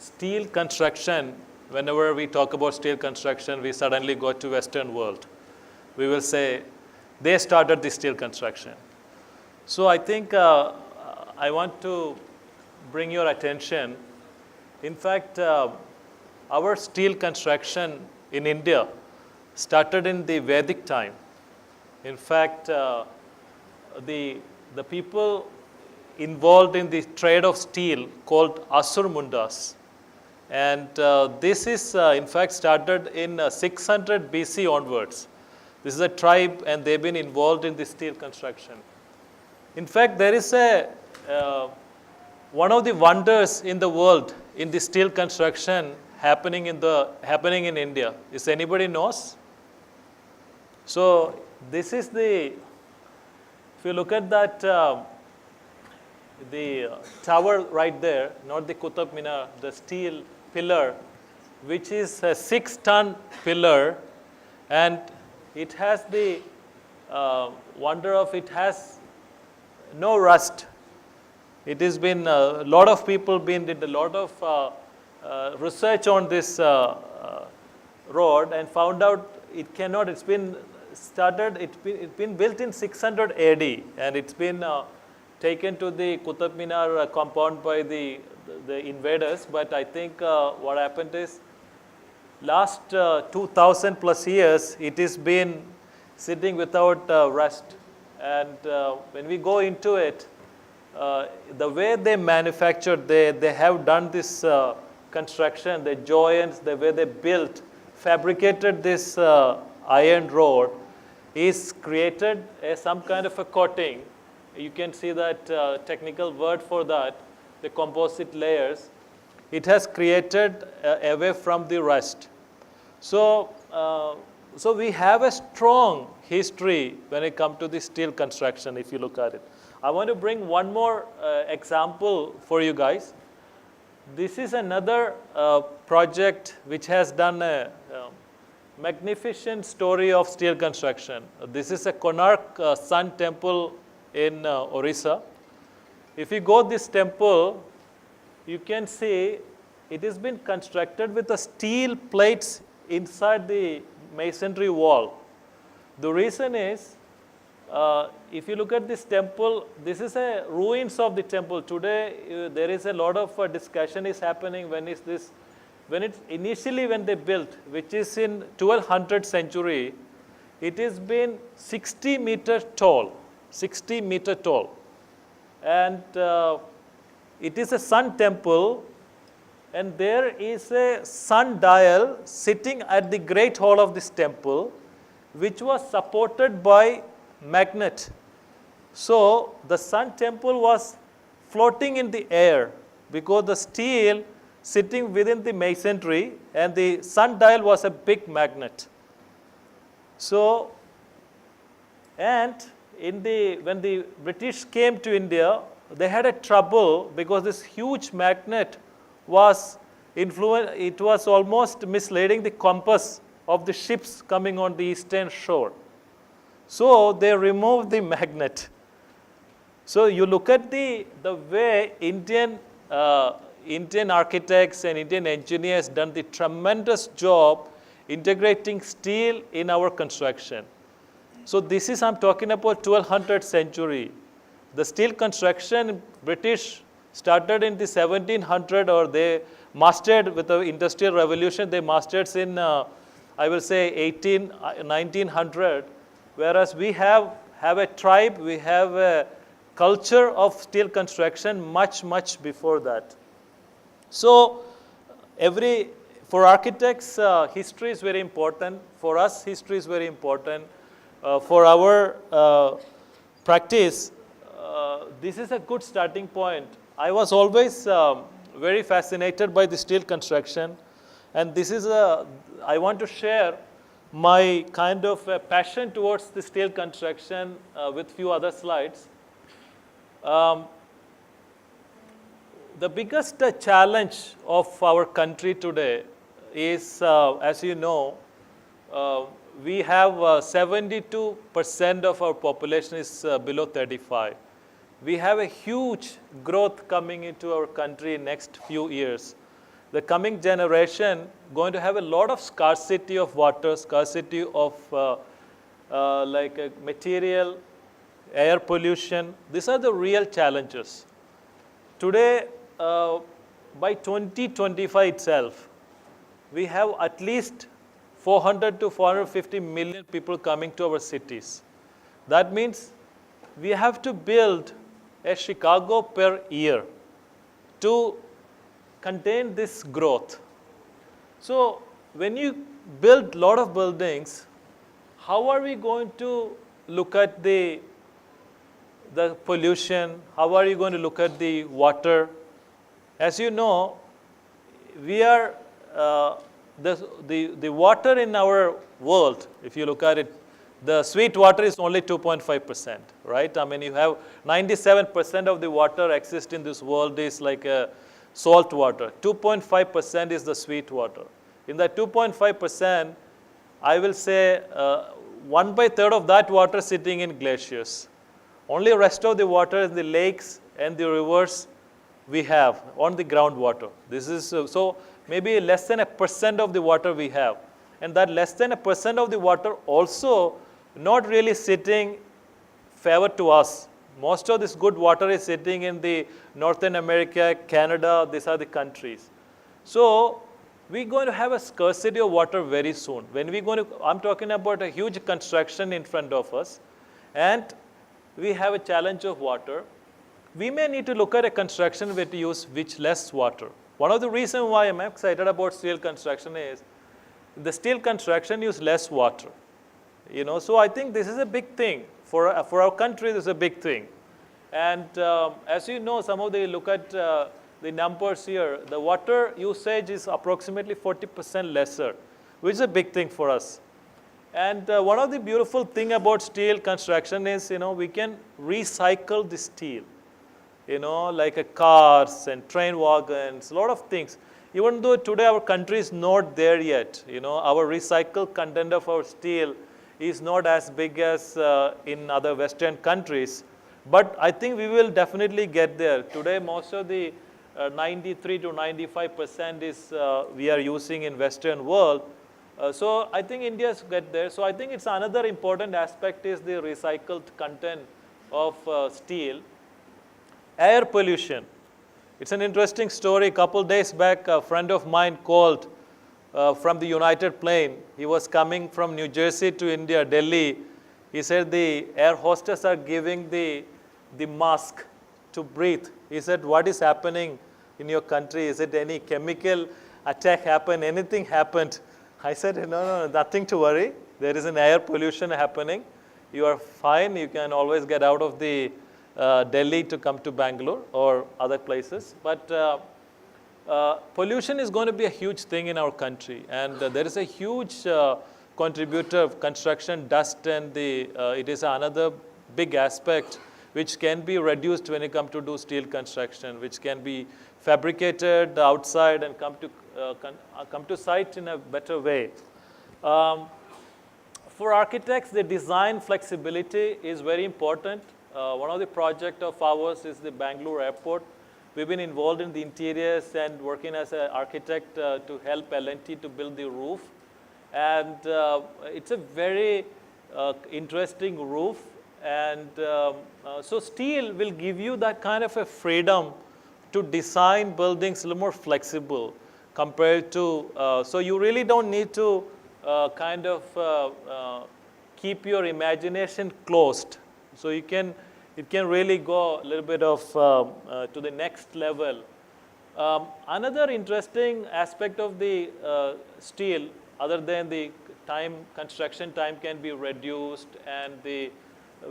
steel construction, whenever we talk about steel construction, we suddenly go to Western world. We will say, they started the steel construction. So I think I want to bring your attention. In fact, our steel construction in India started in the Vedic time. In fact, the people involved in the trade of steel called Asur Mundas. And this is, in fact, started in 600 BC onwards. This is a tribe, and they've been involved in the steel construction. In fact, there is one of the wonders in the world in the steel construction happening in India. Is anybody knows? So this is if you look at that, the tower right there, not the Qutub Minar, the steel pillar, which is a 6-ton pillar, and it has the wonder of it has no rust. It has been a lot of people did a lot of research on this road and found out it cannot. It's been started. It's been built in 600 AD, and it's been taken to the Qutub Minar compound by the invaders. But I think what happened is, last 2,000 plus years, it has been sitting without rust. And when we go into it, the way they manufactured, they have done this construction, the joints, the way they built, fabricated this iron rod, is created some kind of a coating. You can see that technical word for that, the composite layers. It has created away from the rust. So we have a strong history when it comes to the steel construction, if you look at it. I want to bring one more example for you guys. This is another project which has done a magnificent story of steel construction. This is a Konark Sun Temple in Orissa. If you go this temple, you can see it has been constructed with the steel plates inside the masonry wall. The reason is, if you look at this temple, this is a ruins of the temple. Today, there is a lot of discussion is happening when it's initially when they built, which is in 1200th century, it has been 60 meters tall, 60 meter tall. And it is a sun temple, and there is a sun dial sitting at the great hall of this temple, which was supported by magnet. So the sun temple was floating in the air because the steel sitting within the masonry, and the sun dial was a big magnet. So, and when the British came to India, they had a trouble because this huge magnet was it was almost misleading the compass of the ships coming on the eastern shore. So they removed the magnet. So you look at the way Indian architects and Indian engineers done the tremendous job integrating steel in our construction. So this is, I'm talking about 1200th century. The steel construction, British started in the 1700, or they mastered with the Industrial Revolution, they mastered in, I will say 1900, whereas we have a tribe, we have a culture of steel construction much before that. So for architects, history is very important. For us, history is very important. For our practice, this is a good starting point. I was always very fascinated by the steel construction, and this is I want to share my kind of passion towards the steel construction with few other slides. The biggest challenge of our country today is, as you know, we have 72% of our population is below 35. We have a huge growth coming into our country in next few years. the coming generation going to have a lot of scarcity of water, scarcity of material, air pollution. These are the real challenges. Today, by 2025 itself, we have at least 400 to 450 million people coming to our cities. That means we have to build a Chicago per year to contain this growth. So when you build a lot of buildings, how are we going to look at the pollution? How are you going to look at the water? As you know, we are the water in our world, if you look at it, the sweet water is only 2.5%, right? I mean, you have 97% of the water exists in this world is like salt water. 2.5% is the sweet water. In that 2.5%, I will say 1/3 of that water sitting in glaciers. Only the rest of the water is the lakes and the rivers we have on the groundwater. This is so maybe less than 1% of the water we have. And that less than 1% of the water also not really sitting favor to us. Most of this good water is sitting in the Northern America, Canada, these are the countries. So we're going to have a scarcity of water very soon. When we're going to, I'm talking about a huge construction in front of us, and we have a challenge of water. We may need to look at a construction where to use which less water. One of the reasons why I'm excited about steel construction is the steel construction use less water. So I think this is a big thing for our country. This is a big thing, and as you know, some of the look at the numbers here. The water usage is approximately 40% lesser, which is a big thing for us. And one of the beautiful thing about steel construction is we can recycle the steel. Like cars and train wagons, a lot of things. Even though today our country is not there yet, our recycled content of our steel is not as big as in other Western countries. But I think we will definitely get there. Today, most of the 93 to 95% is we are using in Western world. So I think India's get there. So I think it's another important aspect is the recycled content of steel. Air pollution. It's an interesting story. A couple days back, a friend of mine called from the United Plane. He was coming from New Jersey to India, Delhi. He said the air hostess are giving the mask to breathe. He said, what is happening in your country? Is it any chemical attack happened? Anything happened? I said, no, nothing to worry. There is an air pollution happening. You are fine. You can always get out of the Delhi to come to Bangalore or other places. But pollution is going to be a huge thing in our country. And there is a huge contributor of construction dust, and it is another big aspect which can be reduced when you come to do steel construction, which can be fabricated outside and come to site in a better way. For architects, the design flexibility is very important. One of the projects of ours is the Bangalore airport. We've been involved in the interiors and working as an architect to help L&T to build the roof. And it's a very interesting roof. And so steel will give you that kind of a freedom to design buildings a little more flexible compared to, so you really don't need to keep your imagination closed. So it can really go a little bit of to the next level. Another interesting aspect of the steel, other than the construction time can be reduced, and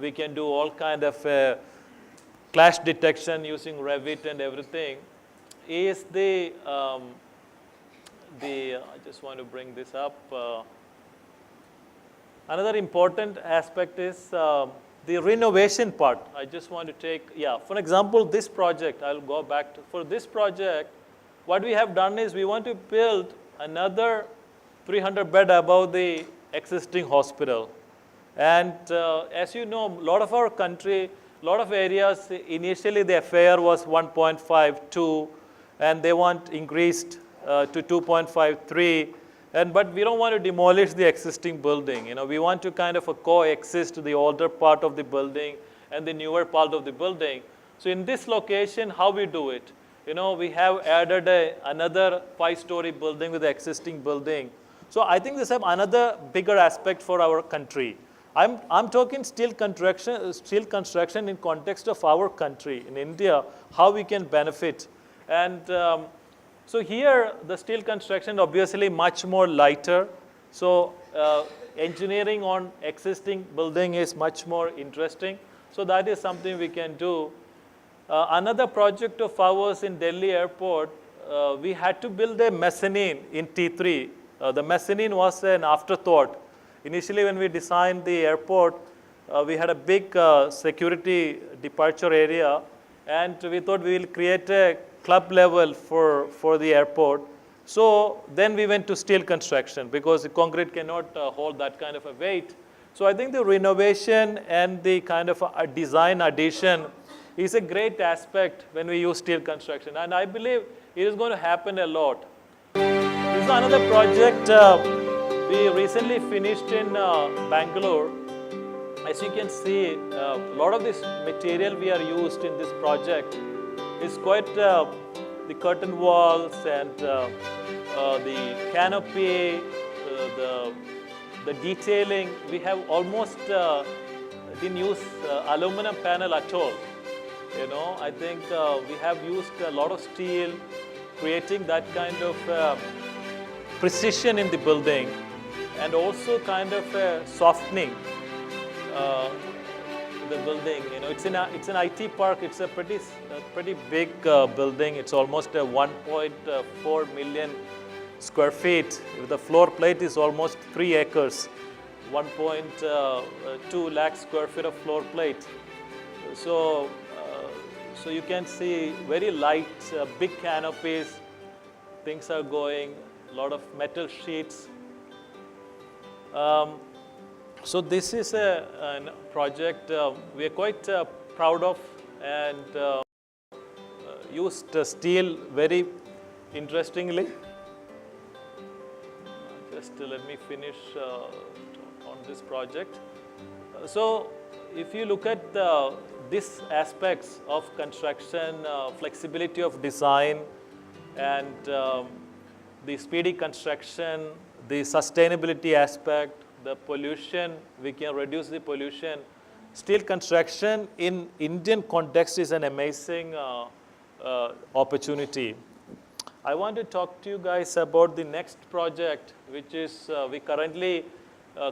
we can do all kind of clash detection using Revit and everything, is I just want to bring this up. Another important aspect is the renovation part. I just want to take, for example, this project, I'll go back to, for this project, what we have done is we want to build another 300 bed above the existing hospital. And as you know, a lot of our country, a lot of areas, initially the FAR was 1.5, 2, and they want increased to 2.53. But we don't want to demolish the existing building. You know, we want to kind of coexist the older part of the building and the newer part of the building. So in this location, how we do it? You know, we have added another 5-story building with the existing building. So I think this is another bigger aspect for our country. I'm talking steel construction in context of our country, in India, how we can benefit. And so here, the steel construction obviously much more lighter. So engineering on existing building is much more interesting. So that is something we can do. Another project of ours in Delhi airport, we had to build a mezzanine in T3. The mezzanine was an afterthought. Initially, when we designed the airport, we had a big security departure area, and we thought we will create a club level for the airport. So then we went to steel construction because the concrete cannot hold that kind of a weight. So I think the renovation and the kind of a design addition is a great aspect when we use steel construction. And I believe it is going to happen a lot. This is another project we recently finished in Bangalore. As you can see, a lot of this material we are used in this project is quite the curtain walls and the canopy, the detailing. We have almost didn't use aluminum panel at all. You know, I think we have used a lot of steel, creating that kind of precision in the building, and also kind of softening the building. You know, it's an IT park. It's a pretty big building. It's almost a 1.4 million square feet. The floor plate is almost 3 acres, 1.2 lakh square feet of floor plate. So you can see very light, big canopies. Things are going. A lot of metal sheets. So this is a project we are quite proud of, and used steel very interestingly. Just let me finish on this project. So if you look at these aspects of construction, flexibility of design, and the speedy construction, the sustainability aspect, the pollution, we can reduce the pollution. Steel construction in Indian context is an amazing opportunity. I want to talk to you guys about the next project, which is we currently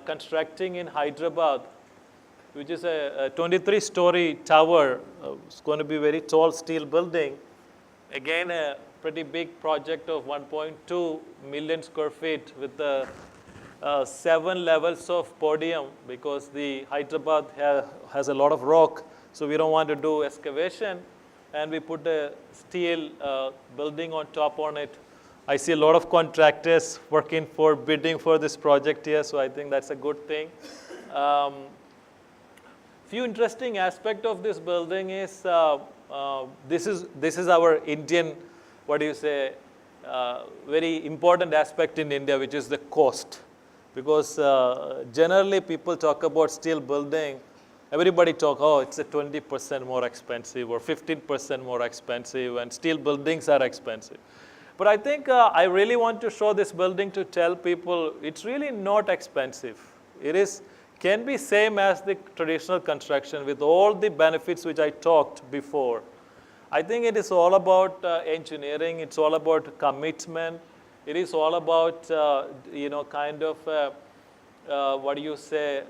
constructing in Hyderabad, which is a 23-story tower. It's going to be a very tall steel building. Again, a pretty big project of 1.2 million square feet with 7 levels of podium, because the Hyderabad has a lot of rock, so we don't want to do excavation, and we put a steel building on top on it. I see a lot of contractors working for bidding for this project here, so I think that's a good thing. Few interesting aspect of this building is this is our Indian, what do you say, very important aspect in India, which is the cost. Because generally people talk about steel building, everybody talk, oh, it's a 20% more expensive or 15% more expensive, and steel buildings are expensive. But I think I really want to show this building to tell people it's really not expensive. It can be same as the traditional construction with all the benefits which I talked before. I think it is all about engineering, it's all about commitment. It is all about, kind of, what do you say,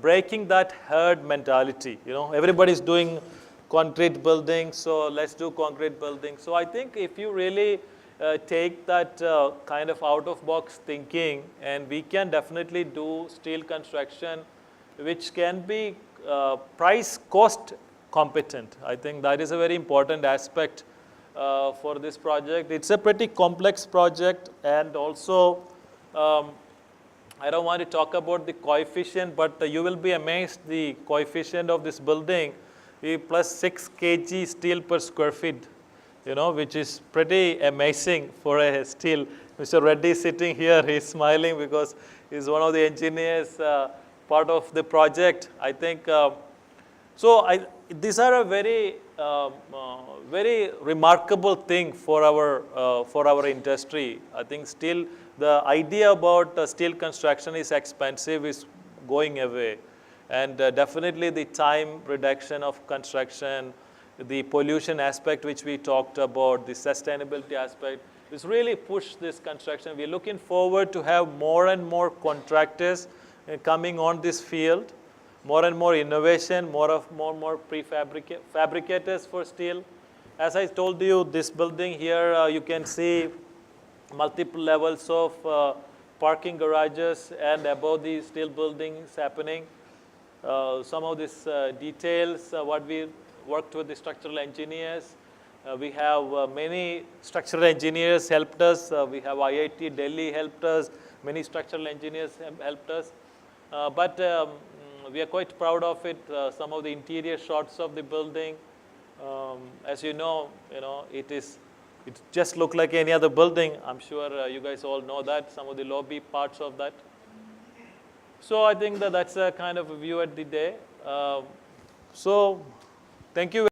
breaking that herd mentality. You know, everybody's doing concrete buildings, so let's do concrete buildings. So I think if you really take that kind of out-of-box thinking, and we can definitely do steel construction, which can be price-cost competent. I think that is a very important aspect for this project. It's a pretty complex project, and also I don't want to talk about the coefficient, but you will be amazed the coefficient of this building, plus 6 kg steel per square feet. which is pretty amazing for a steel. Mr. Reddy is sitting here, he's smiling because he's one of the engineers part of the project. I think, these are a very, very remarkable thing for our industry. I think still the idea about steel construction is expensive is going away. And definitely the time reduction of construction, the pollution aspect which we talked about, the sustainability aspect, is really pushed this construction. We're looking forward to have more and more contractors coming on this field, more and more innovation, more prefabricators for steel. As I told you, this building here, you can see multiple levels of parking garages and above the steel buildings happening. Some of these details, what we worked with the structural engineers. We have many structural engineers helped us. We have IIT Delhi helped us. Many structural engineers helped us. But we are quite proud of it. Some of the interior shots of the building, as you know, it just look like any other building. I'm sure you guys all know that. Some of the lobby parts of that. So I think that's a kind of a view at the day. So thank you.